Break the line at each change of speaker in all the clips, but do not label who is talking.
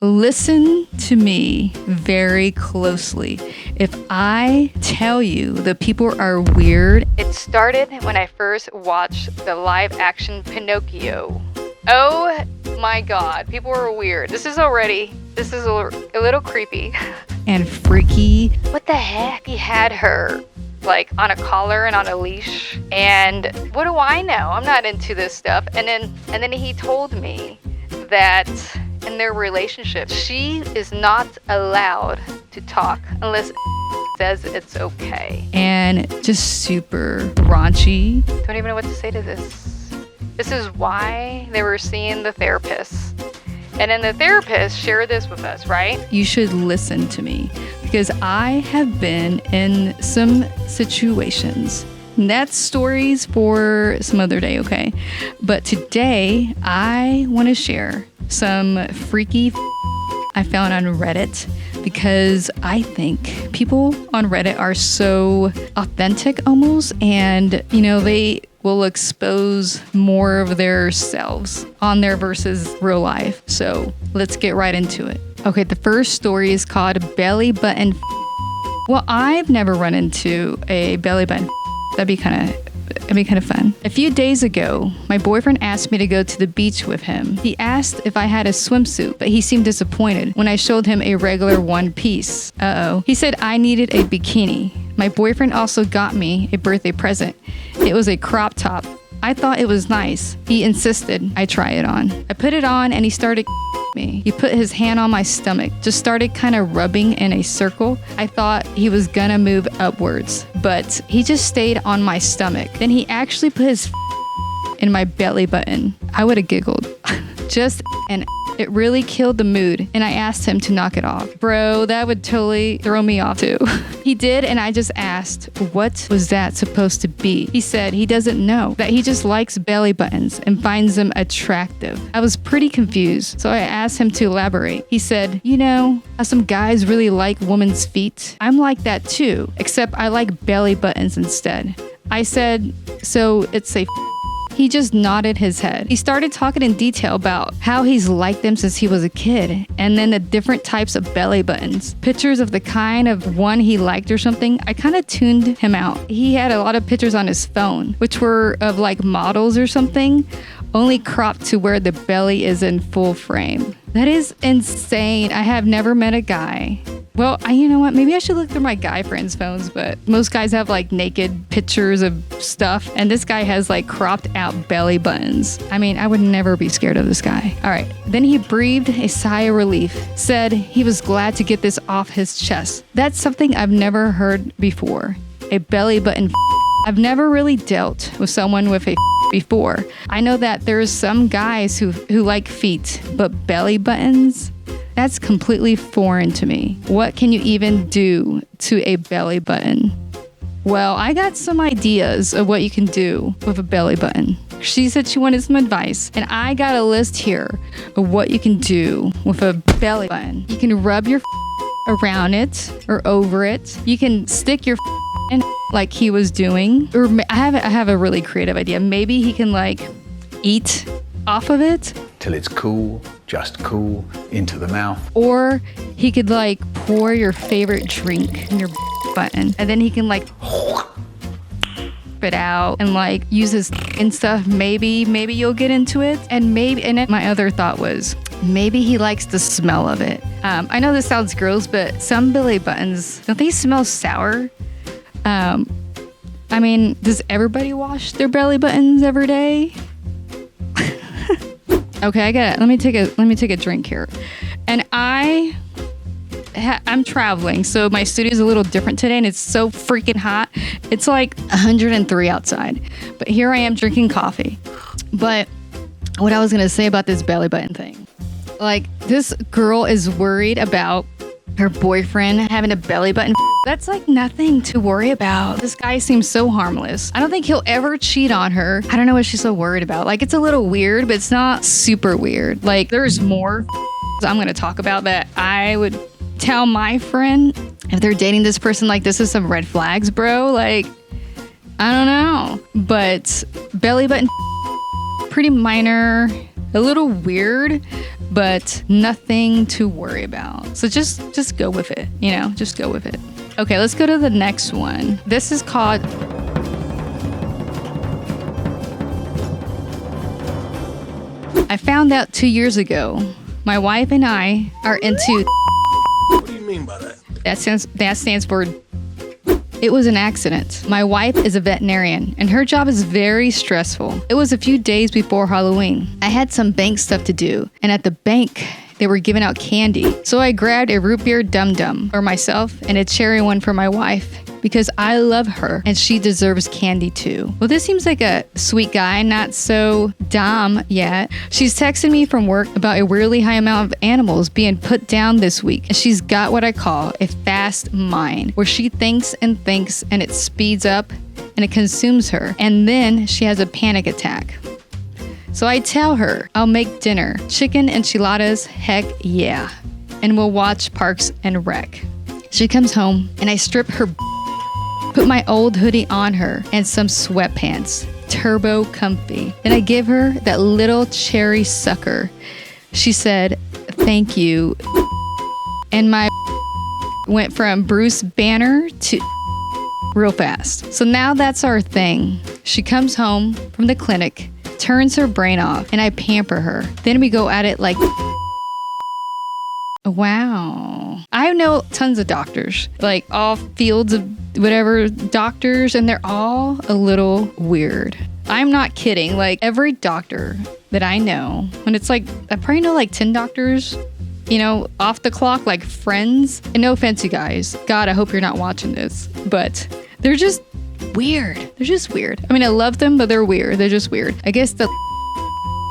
Listen to me very closely. If I tell you that people are weird, it started when I first watched the live action Pinocchio. Oh my God, people are weird. This is a little creepy. And freaky. What the heck? He had her like on a collar and on a leash. And what do I know? I'm not into this stuff. And then he told me that in their relationship, she is not allowed to talk unless says it's okay. And just super raunchy. Don't even know what to say to this. This is why they were seeing the therapist. And then the therapist shared this with us, right? You should listen to me because I have been in some situations. And that's stories for some other day, okay? But today, I want to share some freaky I found on Reddit because I think people on Reddit are so authentic almost, and they will expose more of their selves on there versus real life. So let's get right into it. Okay, the first story is called Belly Button. Well, I've never run into a belly button. That'd be kind of fun. A few days ago, my boyfriend asked me to go to the beach with him. He asked if I had a swimsuit, but he seemed disappointed when I showed him a regular one piece. He said I needed a bikini. My boyfriend also got me a birthday present. It was a crop top. I thought it was nice. He insisted I try it on. I put it on and he started me. He put his hand on my stomach, just started kind of rubbing in a circle. I thought he was gonna move upwards, but he just stayed on my stomach. Then he actually put his in my belly button. I would have giggled. And it really killed the mood, and I asked him to knock it off. Bro, that would totally throw me off too. He did, and I just asked, what was that supposed to be? He said he doesn't know, that he just likes belly buttons and finds them attractive. I was pretty confused, so I asked him to elaborate. He said, how some guys really like women's feet? I'm like that too, except I like belly buttons instead. I said, so it's a He just nodded his head. He started talking in detail about how he's liked them since he was a kid, and then the different types of belly buttons. Pictures of the kind of one he liked or something. I kind of tuned him out. He had a lot of pictures on his phone, which were of like models or something, only cropped to where the belly is in full frame. That is insane. I have never met a guy. Well, you know what? Maybe I should look through my guy friends' phones, but most guys have like naked pictures of stuff, and this guy has like cropped out belly buttons. I mean, I would never be scared of this guy. All right. Then he breathed a sigh of relief, said he was glad to get this off his chest. That's something I've never heard before. A belly button. I've never really dealt with someone with a before. I know that there's some guys who like feet, but belly buttons? That's completely foreign to me. What can you even do to a belly button? Well, I got some ideas of what you can do with a belly button. She said she wanted some advice, and I got a list here of what you can do with a belly button. You can rub your around it or over it. You can stick your in like he was doing. Or I have a really creative idea. Maybe he can like eat off of it
till it's cool, just cool, into the mouth.
Or he could like pour your favorite drink in your button, and then he can like spit out and like use his and stuff. Maybe you'll get into it. And then my other thought was maybe he likes the smell of it. I know this sounds gross, but some belly buttons, don't they smell sour? I mean, does everybody wash their belly buttons every day? Okay, let me take a drink here. And I'm traveling, so my studio's a little different today, and it's so freaking hot. It's like 103 outside. But here I am drinking coffee. But what I was gonna say about this belly button thing. Like, this girl is worried about her boyfriend having a belly button. That's like nothing to worry about. This guy seems so harmless. I don't think he'll ever cheat on her. I don't know what she's so worried about. Like, it's a little weird, but it's not super weird. Like, there's more I'm going to talk about that I would tell my friend if they're dating this person. Like, this is some red flags, bro. Like, I don't know. But belly button, pretty minor. A little weird, but nothing to worry about. So just go with it, you know, just go with it. Okay, let's go to the next one. This is called I found out 2 years ago. My wife and I are into
What do you mean by that?
that stands for it was an accident. My wife is a veterinarian and her job is very stressful. It was a few days before Halloween. I had some bank stuff to do, and at the bank, they were giving out candy. So I grabbed a root beer dum dum for myself and a cherry one for my wife because I love her and she deserves candy too. Well, this seems like a sweet guy, not so dumb yet. She's texting me from work about a weirdly high amount of animals being put down this week. And she's got what I call a fast mind, where she thinks and it speeds up and it consumes her. And then she has a panic attack. So I tell her I'll make dinner, chicken enchiladas, heck yeah. And we'll watch Parks and Rec. She comes home and I strip her, put my old hoodie on her and some sweatpants, turbo comfy. Then I give her that little cherry sucker. She said, thank you. And my went from Bruce Banner to real fast. So now that's our thing. She comes home from the clinic, turns her brain off, and I pamper her. Then we go at it like, wow. I know tons of doctors, like all fields of whatever doctors, and they're all a little weird. I'm not kidding. Like every doctor that I know, and it's like, I probably know like 10 doctors, you know, off the clock, like friends. And no offense, you guys. God, I hope you're not watching this, but they're just weird. They're just weird. I mean, I love them, but they're weird. They're just weird. I guess the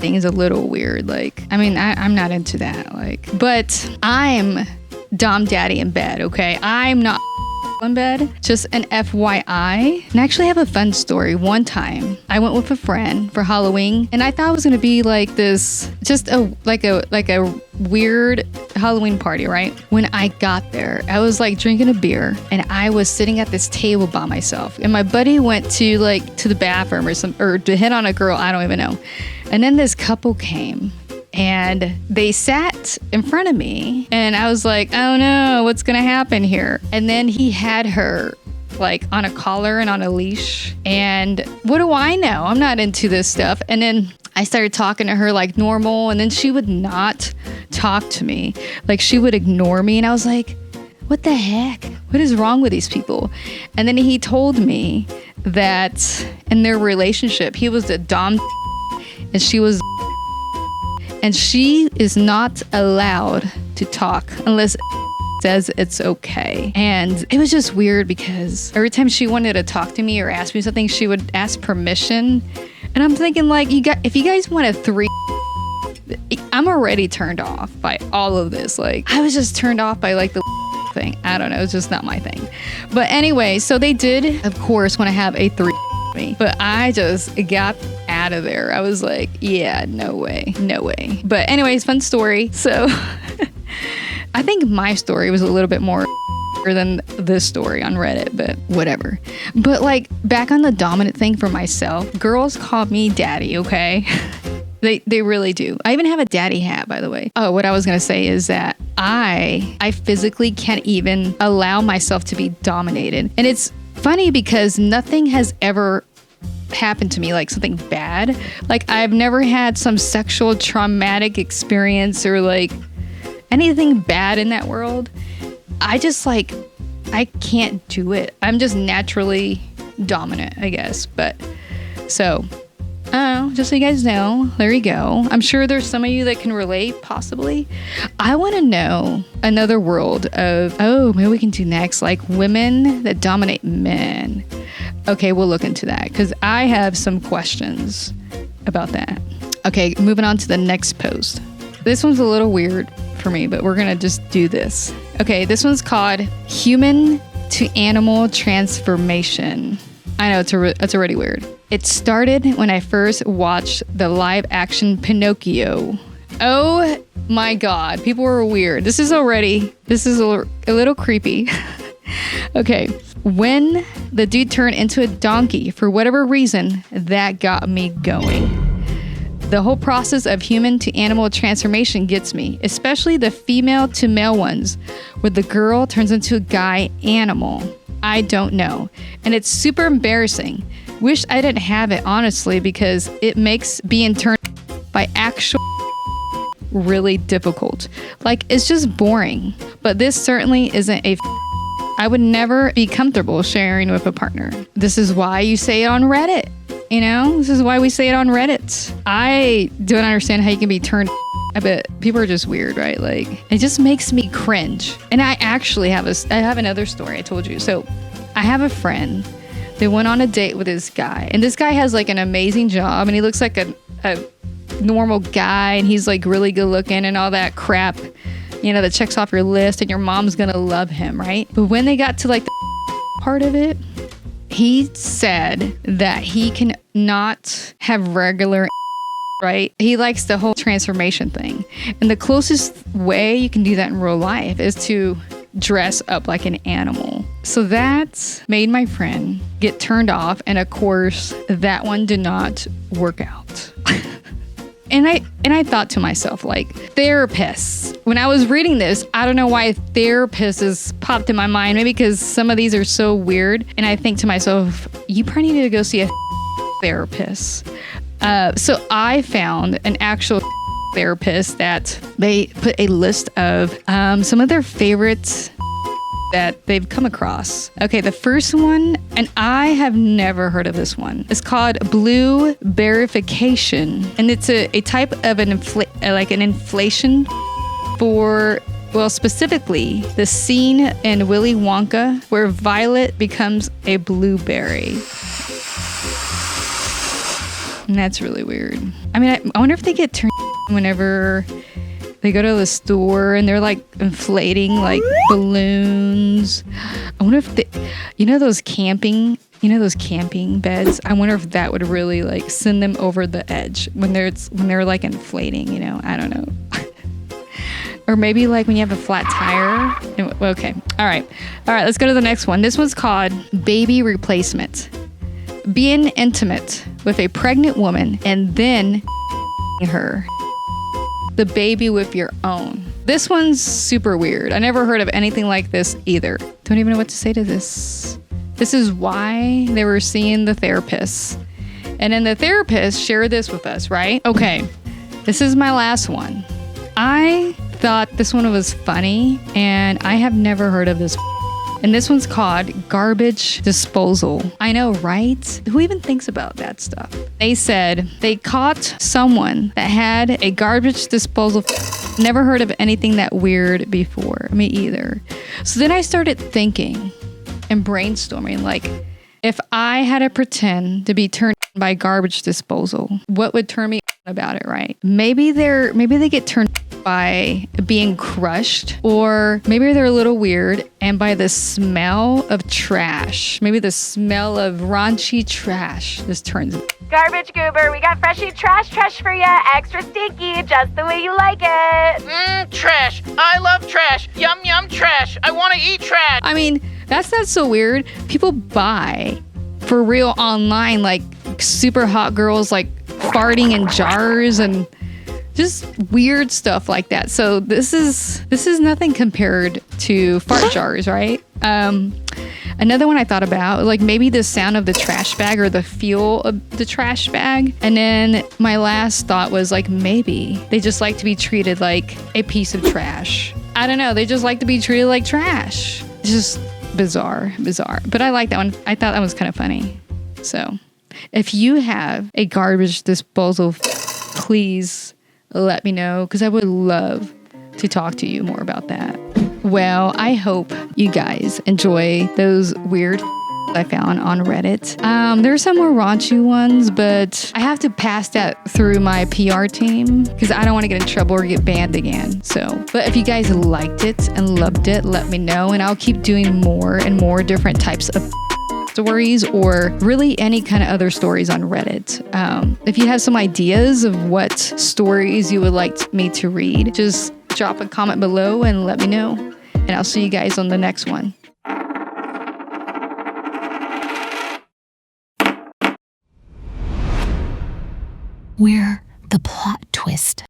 thing is a little weird. Like, I mean, I'm not into that. Like, but I'm Dom Daddy in bed, okay? I'm not in bed. Just an FYI. And I actually have a fun story. One time, I went with a friend for Halloween, and I thought it was gonna be like this, just a weird Halloween party, right? When I got there, I was like drinking a beer, and I was sitting at this table by myself, and my buddy went to the bathroom or to hit on a girl, I don't even know. And then this couple came. And they sat in front of me and I was like, oh no, what's gonna happen here? And then he had her like on a collar and on a leash. And what do I know? I'm not into this stuff. And then I started talking to her like normal, and then she would not talk to me. Like she would ignore me. And I was like, what the heck? What is wrong with these people? And then he told me that in their relationship, he was the dom and she was, and she is not allowed to talk unless says it's okay. And it was just weird because every time she wanted to talk to me or ask me something, she would ask permission. And I'm thinking like, if you guys want a three, I'm already turned off by all of this. Like I was just turned off by like the thing. I don't know. It's just not my thing. But anyway, so they did, of course, want to have a three. But I just got out of there. I was like, yeah, no way. But anyways, fun story. So I think my story was a little bit more than this story on Reddit, but whatever. But like back on the dominant thing for myself, girls call me daddy, okay? They really do. I even have a daddy hat, by the way. Oh, what I was going to say is that I physically can't even allow myself to be dominated. And it's funny because nothing has ever happened to me, like something bad. Like I've never had some sexual traumatic experience or like anything bad in that world. I just like, I can't do it. I'm just naturally dominant, I guess. But so, oh, just so you guys know, there you go. I'm sure there's some of you that can relate, possibly. I want to know another world of, oh, maybe we can do next, like women that dominate men. Okay, we'll look into that because I have some questions about that. Okay, moving on to the next post. This one's a little weird for me, but we're going to just do this. Okay, this one's called Human to Animal Transformation. I know, it's already weird. It started when I first watched the live action Pinocchio. Oh my God, people were weird. This is a little creepy. Okay, when the dude turned into a donkey, for whatever reason, that got me going. The whole process of human to animal transformation gets me, especially the female to male ones, where the girl turns into a guy animal. I don't know. And it's super embarrassing. Wish I didn't have it, honestly, because it makes being turned by actual really difficult. Like, it's just boring. But this certainly isn't a I would never be comfortable sharing with a partner. This is why you say it on Reddit. You know, this is why we say it on Reddit. I don't understand how you can be turned. I bet people are just weird, right? Like, it just makes me cringe. And I actually have I have another story I told you. So I have a friend. They went on a date with this guy, and this guy has like an amazing job, and he looks like a normal guy, and he's like really good looking and all that crap, you know, that checks off your list, and your mom's gonna love him, right? But when they got to like the part of it, he said that he can not have regular, right? He likes the whole transformation thing. And the closest way you can do that in real life is to dress up like an animal. So that made my friend get turned off. And of course, that one did not work out. And I thought to myself, like, therapists. When I was reading this, I don't know why therapists popped in my mind. Maybe because some of these are so weird. And I think to myself, you probably need to go see a therapist. So I found an actual therapist that they put a list of some of their favorites that they've come across. Okay, the first one, and I have never heard of this one. It's called blue barification, and it's a type of an inflation for, well, specifically the scene in Willy Wonka where Violet becomes a blueberry. And that's really weird. I mean, I wonder if they get turned whenever they go to the store and they're like inflating like balloons. I wonder if those camping beds. I wonder if that would really like send them over the edge when they're like inflating, you know, I don't know. Or maybe like when you have a flat tire. Okay. All right. Let's go to the next one. This one's called baby replacement. Being intimate with a pregnant woman and then her. The baby with your own. This one's super weird. I never heard of anything like this either. Don't even know what to say to this. This is why they were seeing the therapist. And then the therapist shared this with us, right? Okay, this is my last one. I thought this one was funny, and I have never heard of this. And this one's called garbage disposal. I know, right? Who even thinks about that stuff? They said they caught someone that had a garbage disposal. Never heard of anything that weird before. Me either. So then I started thinking and brainstorming, like, if I had to pretend to be turned by garbage disposal, what would turn me about it, right? Maybe they get turned by being crushed, or maybe they're a little weird and by the smell of trash. Maybe the smell of raunchy trash just turns.
Garbage goober, we got freshly trash for ya. Extra stinky, just the way you like it.
Trash. I love trash. Yum, yum, trash. I want to eat trash.
I mean, that's not so weird. People buy for real online, like super hot girls like farting in jars and just weird stuff like that. So this is nothing compared to fart jars, right? Another one I thought about, like maybe the sound of the trash bag or the feel of the trash bag. And then my last thought was like, maybe they just like to be treated like a piece of trash. I don't know. They just like to be treated like trash. It's just bizarre. But I like that one. I thought that was kind of funny. So if you have a garbage disposal, please let me know, because I would love to talk to you more about that. Well, I hope you guys enjoy those weird I found on Reddit. There's some more raunchy ones, but I have to pass that through my PR team because I don't want to get in trouble or get banned again. But if you guys liked it and loved it, let me know, and I'll keep doing more and more different types of stories, or really any kind of other stories on Reddit. If you have some ideas of what stories you would like me to read, just drop a comment below and let me know. And I'll see you guys on the next one.
We're The plot twist.